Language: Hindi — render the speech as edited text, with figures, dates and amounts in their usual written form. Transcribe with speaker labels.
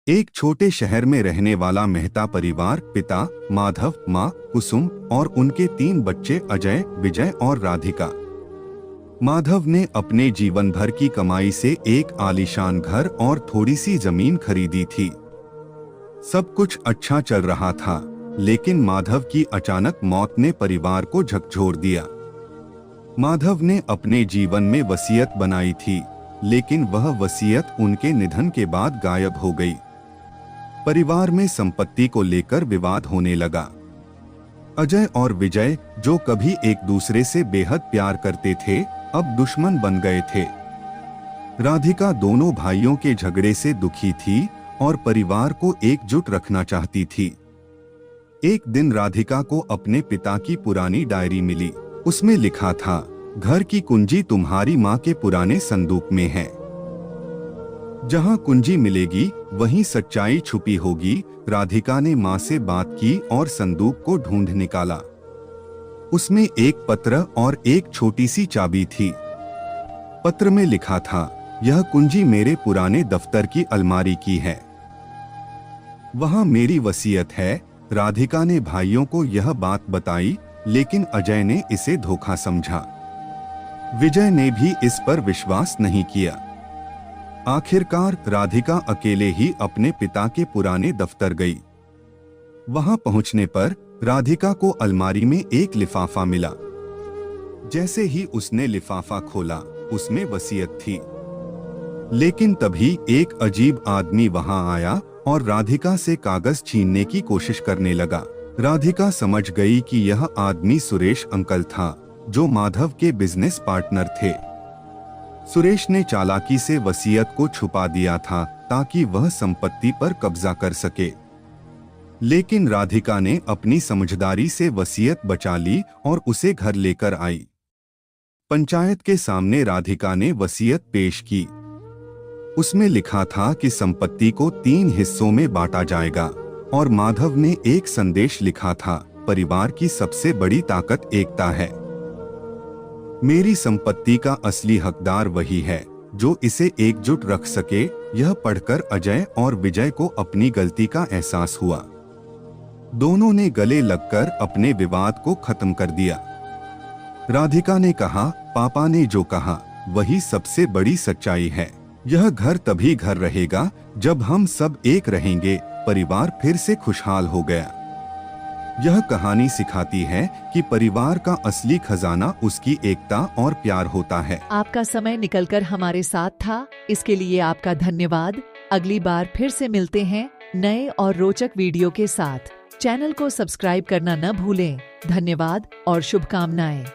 Speaker 1: एक छोटे शहर में रहने वाला मेहता परिवार पिता माधव, माँ कुसुम और उनके 3 बच्चे अजय, विजय और राधिका। माधव ने अपने जीवन भर की कमाई से एक आलीशान घर और थोड़ी सी जमीन खरीदी थी। सब कुछ अच्छा चल रहा था, लेकिन माधव की अचानक मौत ने परिवार को झकझोर दिया। माधव ने अपने जीवन में वसीयत बनाई थी, लेकिन वह वसीयत उनके निधन के बाद गायब हो गई। परिवार में संपत्ति को लेकर विवाद होने लगा। अजय और विजय, जो कभी एक दूसरे से बेहद प्यार करते थे, अब दुश्मन बन गए थे। राधिका दोनों भाइयों के झगड़े से दुखी थी और परिवार को एकजुट रखना चाहती थी। एक दिन राधिका को अपने पिता की पुरानी डायरी मिली। उसमें लिखा था, घर की कुंजी तुम्हारी माँ के पुराने संदूक में है। जहाँ कुंजी मिलेगी वहीं सच्चाई छुपी होगी। राधिका ने माँ से बात की और संदूक को ढूंढ निकाला। उसमें एक पत्र और एक छोटी सी चाबी थी। पत्र में लिखा था, यह कुंजी मेरे पुराने दफ्तर की अलमारी की है। वहाँ मेरी वसीयत है। राधिका ने भाइयों को यह बात बताई, लेकिन अजय ने इसे धोखा समझा। विजय ने भी इस पर विश्वास नहीं किया। आखिरकार राधिका अकेले ही अपने पिता के पुराने दफ्तर गई। वहां पहुंचने पर राधिका को अलमारी में एक लिफाफा मिला। जैसे ही उसने लिफाफा खोला, उसमें वसीयत थी। लेकिन तभी एक अजीब आदमी वहां आया और राधिका से कागज छीनने की कोशिश करने लगा। राधिका समझ गई कि यह आदमी सुरेश अंकल था, जो माधव के बिजनेस पार्टनर थे। सुरेश ने चालाकी से वसीयत को छुपा दिया था ताकि वह संपत्ति पर कब्जा कर सके। लेकिन राधिका ने अपनी समझदारी से वसीयत बचा ली और उसे घर लेकर आई। पंचायत के सामने राधिका ने वसीयत पेश की। उसमें लिखा था कि संपत्ति को 3 हिस्सों में बांटा जाएगा और माधव ने एक संदेश लिखा था, परिवार की सबसे बड़ी ताकत एकता है। मेरी संपत्ति का असली हकदार वही है जो इसे एकजुट रख सके। यह पढ़कर अजय और विजय को अपनी गलती का एहसास हुआ। दोनों ने गले लगकर अपने विवाद को खत्म कर दिया। राधिका ने कहा, पापा ने जो कहा वही सबसे बड़ी सच्चाई है। यह घर तभी घर रहेगा जब हम सब एक रहेंगे। परिवार फिर से खुशहाल हो गया। यह कहानी सिखाती है कि परिवार का असली खजाना उसकी एकता और प्यार होता है।
Speaker 2: आपका समय निकलकर हमारे साथ था, इसके लिए आपका धन्यवाद। अगली बार फिर से मिलते हैं नए और रोचक वीडियो के साथ। चैनल को सब्सक्राइब करना न भूलें। धन्यवाद और शुभकामनाएं।